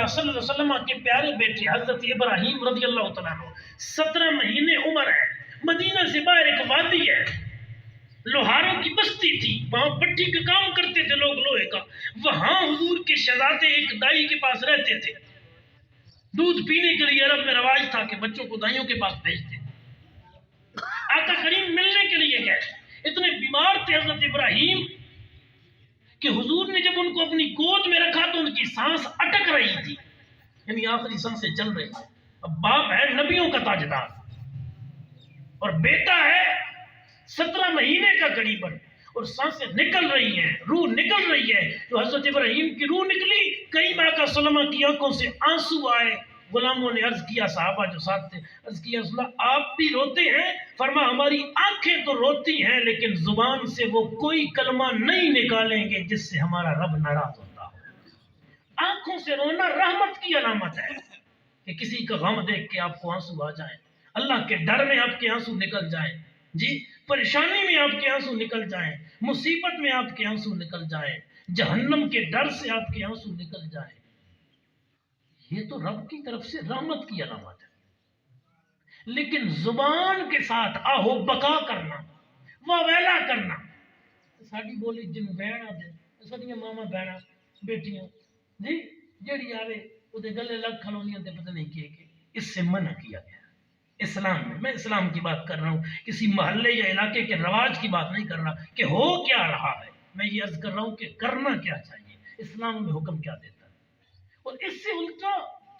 اللہ صلی اللہ علیہ وسلم کے پیارے بیٹے حضرت ابراہیم رضی اللہ تعالیٰ عنہ 17 مہینے عمر ہے، مدینہ سے باہر ایک وادی ہے، لوہاروں کی بستی تھی، وہاں پٹی کا کام کرتے تھے لوگ لوہے کا، وہاں حضور کے شہزادے ایک دائی کے پاس رہتے تھے۔ دودھ پینے کے لیے عرب میں رواج تھا کہ بچوں کو دائیوں کے پاس بھیجتے، آقا کریم ملنے کے لیے گئے، اتنے بیمار تھے حضرت ابراہیم کہ حضور نے جب ان کو اپنی گود میں رکھا تو ان کی سانس اٹک رہی تھی، یعنی آخری سانسیں چل رہی تھی۔ اب باپ ہے نبیوں کا تاجدار اور بیٹا ہے 17 مہینے کا قریباً، اور سانسیں نکل رہی ہیں، روح نکل رہی ہے، تو حضرت ابراہیم کی روح نکلی، کئی آقا صلی اللہ علیہ وسلم کی آنکھوں سے آنسو آئے۔ غلاموں نے عرض کیا، صحابہ جو ساتھ تھے، عرض کیا رسول اللہ آپ بھی روتے ہیں؟ فرما ہماری آنکھیں تو روتی ہیں لیکن زبان سے وہ کوئی کلمہ نہیں نکالیں گے جس سے ہمارا رب ناراض ہوتا ہو۔ آنکھوں سے رونا رحمت کی علامت ہے کہ کسی کا غم دیکھ کے آپ کو آنسو آ جائیں، اللہ کے ڈر میں آپ کے آنسو نکل جائیں، جی پریشانی میں آپ کے آنسو نکل جائیں، مصیبت میں آپ کے آنسو نکل جائیں، جہنم کے ڈر سے آپ کے آنسو نکل جائیں، یہ تو رب کی طرف سے رحمت کی علامت ہے۔ لیکن زبان کے ساتھ آہو بکا کرنا، واویلا کرنا، ساڑی بولی جن بہنا دے سڑیاں ماما بہنا بیٹیاں جی جیڑی آوے وہ گلے لگ کھلونیاں دے پتہ نہیں کہ اس سے منع کیا گیا اسلام میں اسلام کی بات کر رہا ہوں، کسی محلے یا علاقے کے رواج کی بات نہیں کر رہا کہ ہو کیا رہا ہے، میں یہ عرض کر رہا ہوں کہ کرنا کیا چاہیے، اسلام میں حکم کیا دیتا ہے۔ اور اس سے الٹا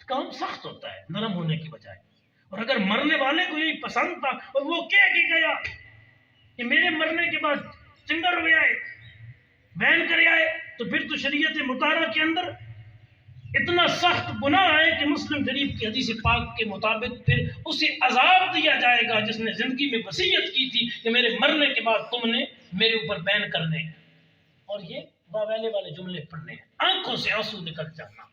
کام سخت ہوتا ہے نرم ہونے کی بجائے، اور اگر مرنے والے کو یہی پسند تھا اور وہ کہہ کے گیا کہ میرے مرنے کے بعد چنگر ہوئے آئے بین کرے آئے، تو پھر تو شریعت مطہرہ کے اندر اتنا سخت گناہ ہے کہ مسلم شریف کی حدیث پاک کے مطابق پھر اسے عذاب دیا جائے گا جس نے زندگی میں وصیت کی تھی کہ میرے مرنے کے بعد تم نے میرے اوپر بین کرنے ہیں اور یہ واویلے والے جملے پڑھنے ہیں۔ آنکھوں سے آنسو نکل جانا،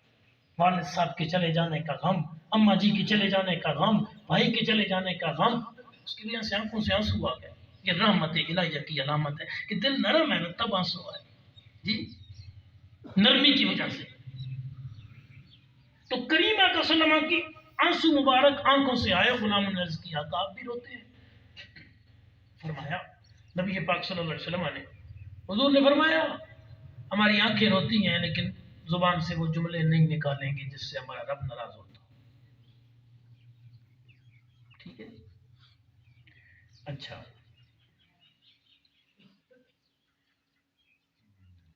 والد صاحب کے چلے جانے کا غم، اماں جی کے چلے جانے کا غم، بھائی کے چلے جانے کا غم، اس کی وجہ سے آنکھوں سے آنسو آ گئے۔ یہ رحمت الہیہ کی علامت ہے کہ دل نرم ہے نا تب آنسو آئے، جی نرمی کی وجہ سے۔ تو کریم آقا صلی اللہ علیہ وسلم کی آنسو مبارک آنکھوں سے آئے، غلاموں نے عرض کیا کہ آپ بھی روتے ہیں؟ فرمایا نبی پاک صلی اللہ علیہ وسلم نے، حضور نے فرمایا ہماری آنکھیں روتی ہیں لیکن زبان سے وہ جملے نہیں نکالیں گے جس سے ہمارا رب ناراض ہوتا۔ ٹھیک ہے، اچھا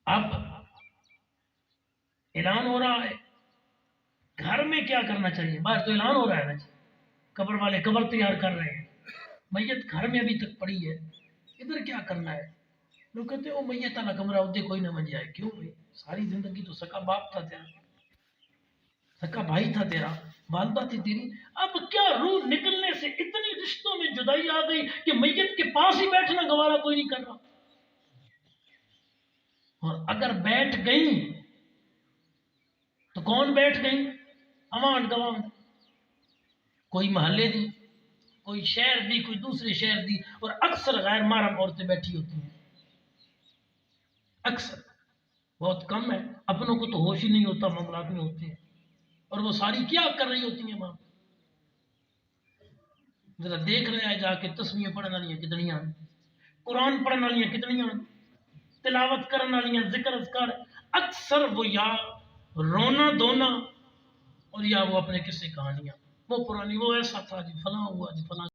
اب اعلان ہو رہا ہے، گھر میں کیا کرنا چاہیے؟ باہر تو اعلان ہو رہا ہے نا، قبر والے قبر تیار کر رہے ہیں، میت گھر میں ابھی تک پڑی ہے، ادھر کیا کرنا ہے؟ لوگ کہتے ہیں وہ میت والا کمرہ ادھے کوئی نہ بن جائے، کیوں بھائی ساری زندگی تو سکا باپ تھا تیرا، سکا بھائی تھا تیرا، والدہ تھی تیری، اب کیا روح نکلنے سے اتنی رشتوں میں جدائی آ گئی کہ میت کے پاس ہی بیٹھنا گوارا کوئی نہیں کر رہا، اور اگر بیٹھ گئی تو کون بیٹھ گئی؟ امان گوان، کوئی محلے دی، کوئی شہر دی، کوئی دوسرے شہر دی، اور اکثر غیر محرم عورتیں بیٹھی ہوتی ہیں، اکثر بہت کم ہے، اپنوں کو تو ہوش ہی نہیں ہوتا معاملات میں ہوتے ہیں، اور وہ ساری کیا کر رہی ہوتی ہیں ماں؟ ذرا دیکھ رہے ہیں جا کے تسبیح پڑھنے والیاں کتنیاں، قرآن پڑھنے والیاں کتنیاں، تلاوت کرنے والیاں، ذکر اذکار، اکثر وہ یا رونا دھونا اور یا وہ اپنے قصے کہانیاں، وہ پرانی وہ ایسا تھا جی فلاں ہوا جی فلاں